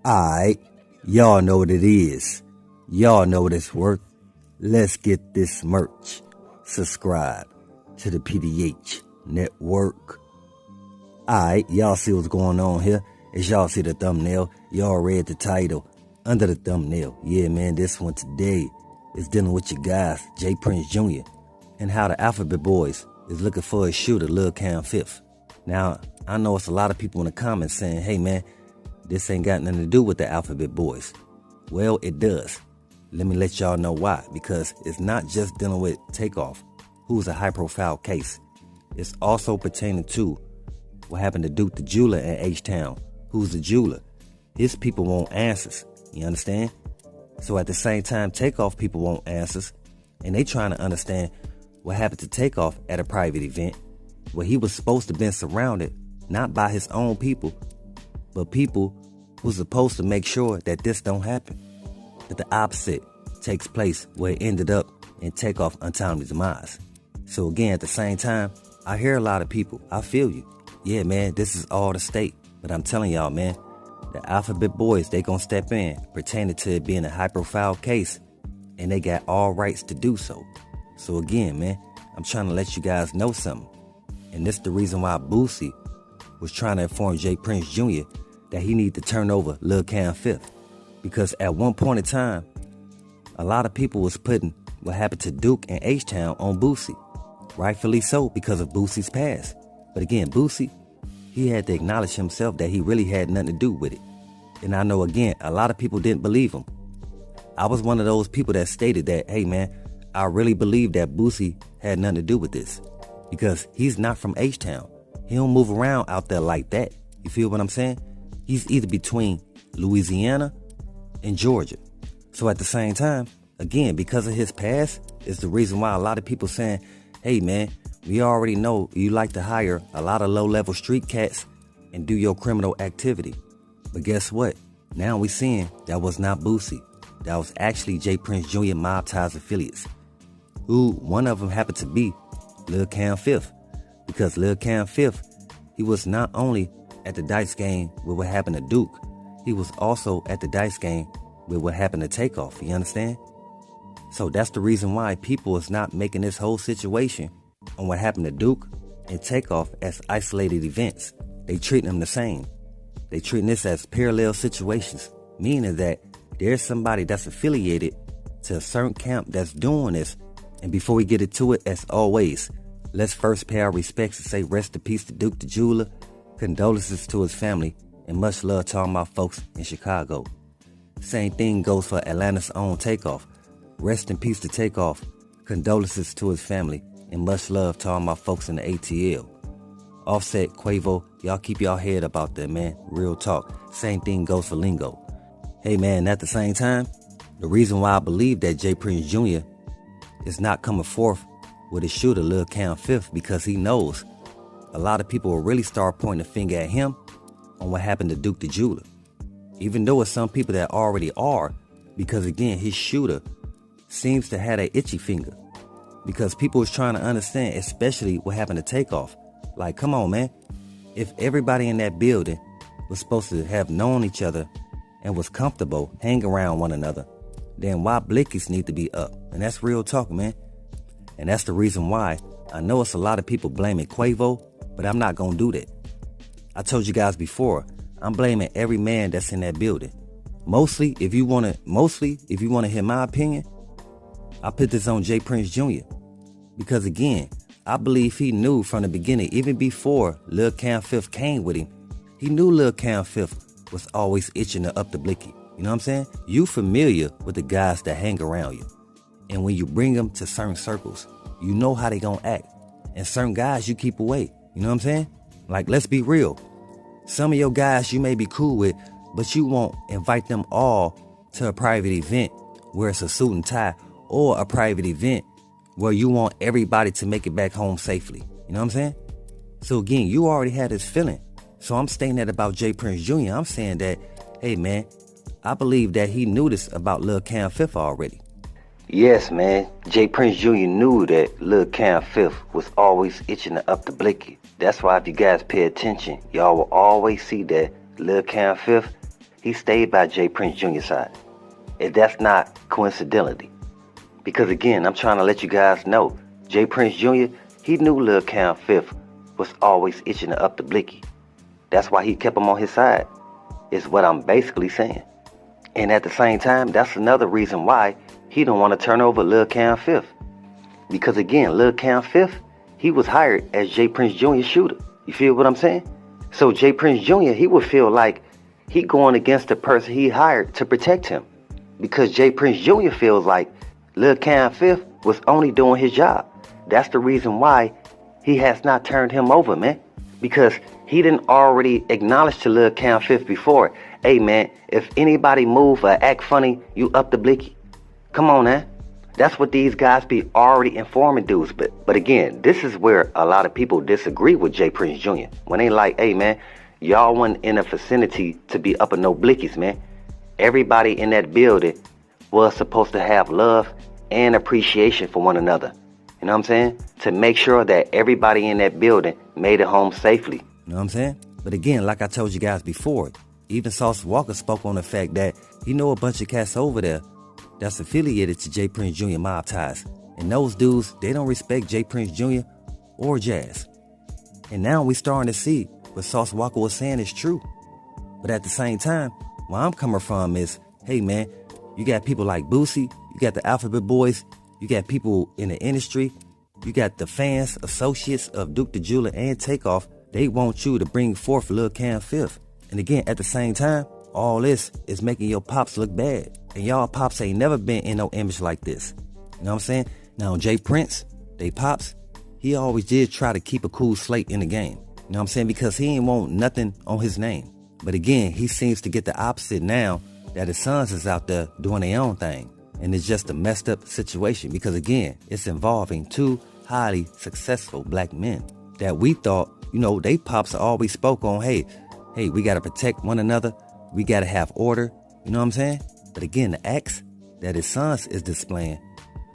Alright, y'all know what it is. Y'all know what it's worth. Let's get this merch. Subscribe to the PDH Network. Alright, y'all see what's going on here. As y'all see the thumbnail, y'all read the title under the thumbnail. Yeah, man, this one today is dealing with your guys, J.Prince Jr. and how the Alphabet Boys is looking for a shooter, LilCam5th. Now, I know it's a lot of people in the comments saying, hey, man, this ain't got nothing to do with the Alphabet Boys. Well, it does. Let me let y'all know why. Because it's not just dealing with TakeOff, who's a high-profile case. It's also pertaining to what happened to Duke the jeweler in H-Town, who's the jeweler. His people want answers. You understand? So at the same time, TakeOff people want answers. And they trying to understand what happened to TakeOff at a private event where he was supposed to been surrounded not by his own people, but people who's supposed to make sure that this don't happen, that the opposite takes place where it ended up in TakeOff untimely demise. So again, at the same time, I hear a lot of people. I feel you. Yeah, man, this is all the state. But I'm telling y'all, man, the Alphabet Boys, they gonna step in pertaining to it being a high-profile case, and they got all rights to do so. So again, man, I'm trying to let you guys know something. And this is the reason why Boosie was trying to inform J.Prince Jr. that he need to turn over LilCam5th. Because at one point in time, a lot of people was putting what happened to Duke and H-Town on Boosie. Rightfully so, because of Boosie's past. But again, Boosie, he had to acknowledge himself that he really had nothing to do with it. And I know, again, a lot of people didn't believe him. I was one of those people that stated that, hey, man, I really believe that Boosie had nothing to do with this. Because he's not from H-Town. He don't move around out there like that. You feel what I'm saying? He's either between Louisiana and Georgia. So at the same time, again, because of his past, is the reason why a lot of people saying, hey, man, we already know you like to hire a lot of low-level street cats and do your criminal activity. But guess what? Now we seeing that was not Boosie. That was actually J.Prince Jr. MobTies affiliates. Who, one of them happened to be LilCam5th. Because LilCam5th, he was not only at the dice game with what happened to Duke, he was also at the dice game with what happened to TakeOff. You understand? So that's the reason why people is not making this whole situation on what happened to Duke and TakeOff as isolated events. They treating them the same. They treating this as parallel situations, meaning that there's somebody that's affiliated to a certain camp that's doing this. And before we get into it, as always, let's first pay our respects and say rest in peace to Duke the jeweler, condolences to his family, and much love to all my folks in Chicago. Same thing goes for Atlanta's own TakeOff. Rest in peace to TakeOff, condolences to his family, and much love to all my folks in the ATL. Offset, Quavo, y'all keep y'all head up out there, man. Real talk. Same thing goes for Lingo. Hey, man, at the same time, the reason why I believe that J.Prince Jr. is not coming forth with his shooter, LilCam5th, because he knows a lot of people will really start pointing a finger at him on what happened to Duke the jeweler. Even though it's some people that already are, because again, his shooter seems to have that itchy finger. Because people is trying to understand, especially what happened to TakeOff. Like, come on, man. If everybody in that building was supposed to have known each other and was comfortable hanging around one another, then why blickies need to be up? And that's real talk, man. And that's the reason why I know it's a lot of people blaming Quavo, but I'm not going to do that. I told you guys before, I'm blaming every man that's in that building. Mostly, if you want to hear my opinion, I put this on J.Prince Jr. Because again, I believe he knew from the beginning, even before LilCam5th came with him, he knew LilCam5th was always itching to up the blicky. You know what I'm saying? You familiar with the guys that hang around you. And when you bring them to certain circles, you know how they gonna act. And certain guys you keep away. You know what I'm saying? Like, let's be real. Some of your guys you may be cool with, but you won't invite them all to a private event where it's a suit and tie, or a private event where you want everybody to make it back home safely. You know what I'm saying? So again, you already had this feeling. So I'm stating that about J.Prince Jr. I'm saying that, hey, man, I believe that he knew this about LilCam5th already. Yes, man. J.Prince Jr. knew that LilCam5th was always itching to up the blicky. That's why if you guys pay attention, y'all will always see that LilCam5th, he stayed by J.Prince Jr.'s side. If that's not coincidentally. Because again, I'm trying to let you guys know, J.Prince Jr., he knew LilCam5th was always itching to up the blicky. That's why he kept him on his side, is what I'm basically saying. And at the same time, that's another reason why he don't want to turn over LilCam5th. Because again, LilCam5th, he was hired as J.Prince Jr.'s shooter. You feel what I'm saying? So J.Prince Jr., he would feel like he going against the person he hired to protect him. Because J.Prince Jr. feels like LilCam5th was only doing his job. That's the reason why he has not turned him over, man. Because he didn't already acknowledge to LilCam5th before, hey man, if anybody move or act funny, you up the blicky. Come on, man. That's what these guys be already informing dudes. But again, this is where a lot of people disagree with J.Prince Jr. When they like, hey man, y'all wasn't in a vicinity to be up in no blickies, man. Everybody in that building was supposed to have love and appreciation for one another. You know what I'm saying? To make sure that everybody in that building made it home safely. You know what I'm saying? But again, like I told you guys before, even Sauce Walka spoke on the fact that he know a bunch of cats over there that's affiliated to J.Prince Jr. MobTies. And those dudes, they don't respect J.Prince Jr. or Jazz. And now we starting to see what Sauce Walka was saying is true. But at the same time, where I'm coming from is, hey man, you got people like Boosie, you got the Alphabet Boys, you got people in the industry, you got the fans, associates of Duke the Jeweler and TakeOff. They want you to bring forth LilCam5th. And again, at the same time, all this is making your pops look bad. And y'all pops ain't never been in no image like this. You know what I'm saying? Now, J.Prince, they pops, he always did try to keep a cool slate in the game. You know what I'm saying? Because he ain't want nothing on his name. But again, he seems to get the opposite now that his sons is out there doing their own thing. And it's just a messed up situation because again, it's involving two highly successful black men that we thought, you know, they pops always spoke on, hey, we got to protect one another. We got to have order. You know what I'm saying? But again, the acts that his sons is displaying,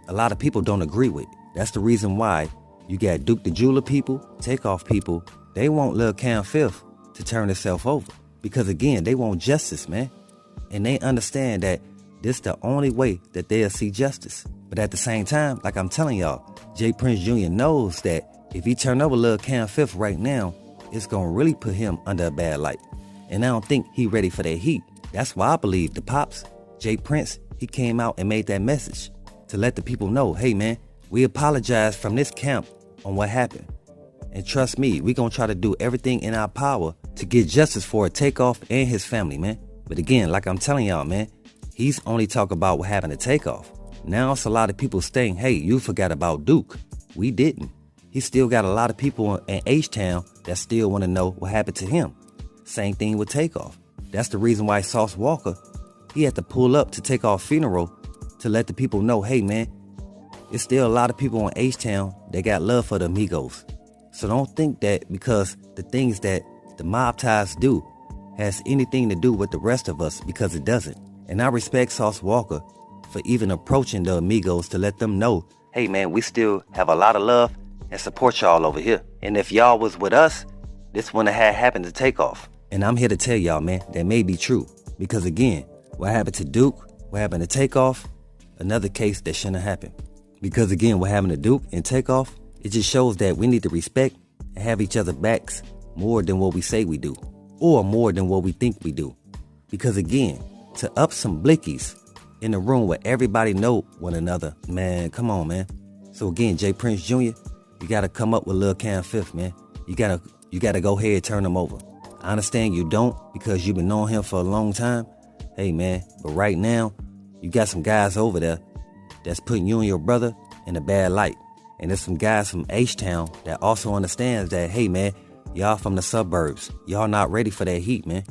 a lot of people don't agree with. That's the reason why you got Duke the Jeweler people, TakeOff people. They want LilCam5th to turn itself over because again, they want justice, man. And they understand that this the only way that they'll see justice. But at the same time, like I'm telling y'all, J.Prince Jr. knows that if he turn over LilCam5th right now, it's going to really put him under a bad light. And I don't think he ready for that heat. That's why I believe the pops, J.Prince, he came out and made that message to let the people know, hey man, we apologize from this camp on what happened. And trust me, we going to try to do everything in our power to get justice for TakeOff and his family, man. But again, like I'm telling y'all, man, he's only talking about what happened to TakeOff. Now it's a lot of people saying, hey, you forgot about Duke. We didn't. He still got a lot of people in H-Town that still want to know what happened to him. Same thing with TakeOff. That's the reason why Sauce Walka, he had to pull up to TakeOff funeral to let the people know, hey man, it's still a lot of people in H-Town that got love for the Migos. So don't think that because the things that the MobTies do has anything to do with the rest of us, because it doesn't. And I respect Sauce Walka for even approaching the Migos to let them know, hey man, we still have a lot of love and support y'all over here. And if y'all was with us, this wouldn't have happened to TakeOff. And I'm here to tell y'all, man, that may be true. Because again, what happened to Duke, what happened to TakeOff, another case that shouldn't have happened. Because again, what happened to Duke and TakeOff, it just shows that we need to respect and have each other backs more than what we say we do. Or more than what we think we do. Because again, to up some blickies in a room where everybody know one another, man, come on, man. So again, J.Prince Jr., you got to come up with LilCam5th, man. You got to go ahead and turn him over. I understand you don't because you've been knowing him for a long time. Hey, man, but right now, you got some guys over there that's putting you and your brother in a bad light. And there's some guys from H-Town that also understands that, hey, man, y'all from the suburbs. Y'all not ready for that heat, man.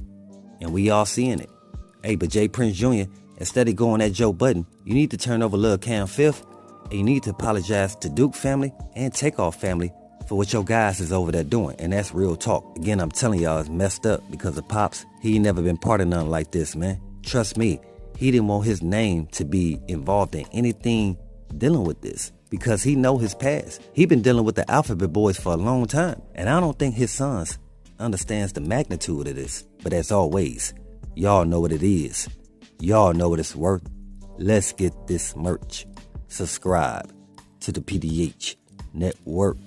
And we all seeing it. Hey, but J.Prince Jr., instead of going at Joe Budden, you need to turn over LilCam5th. And you need to apologize to Duke family and TakeOff family for what your guys is over there doing. And that's real talk. Again, I'm telling y'all, it's messed up because of Pops. He ain't never been part of nothing like this, man. Trust me, he didn't want his name to be involved in anything dealing with this because he know his past. He been dealing with the Alphabet Boys for a long time. And I don't think his sons understands the magnitude of this. But as always, Y'all know what it is. Y'all know what it's worth. Let's get this merch. Subscribe to the PDH Network.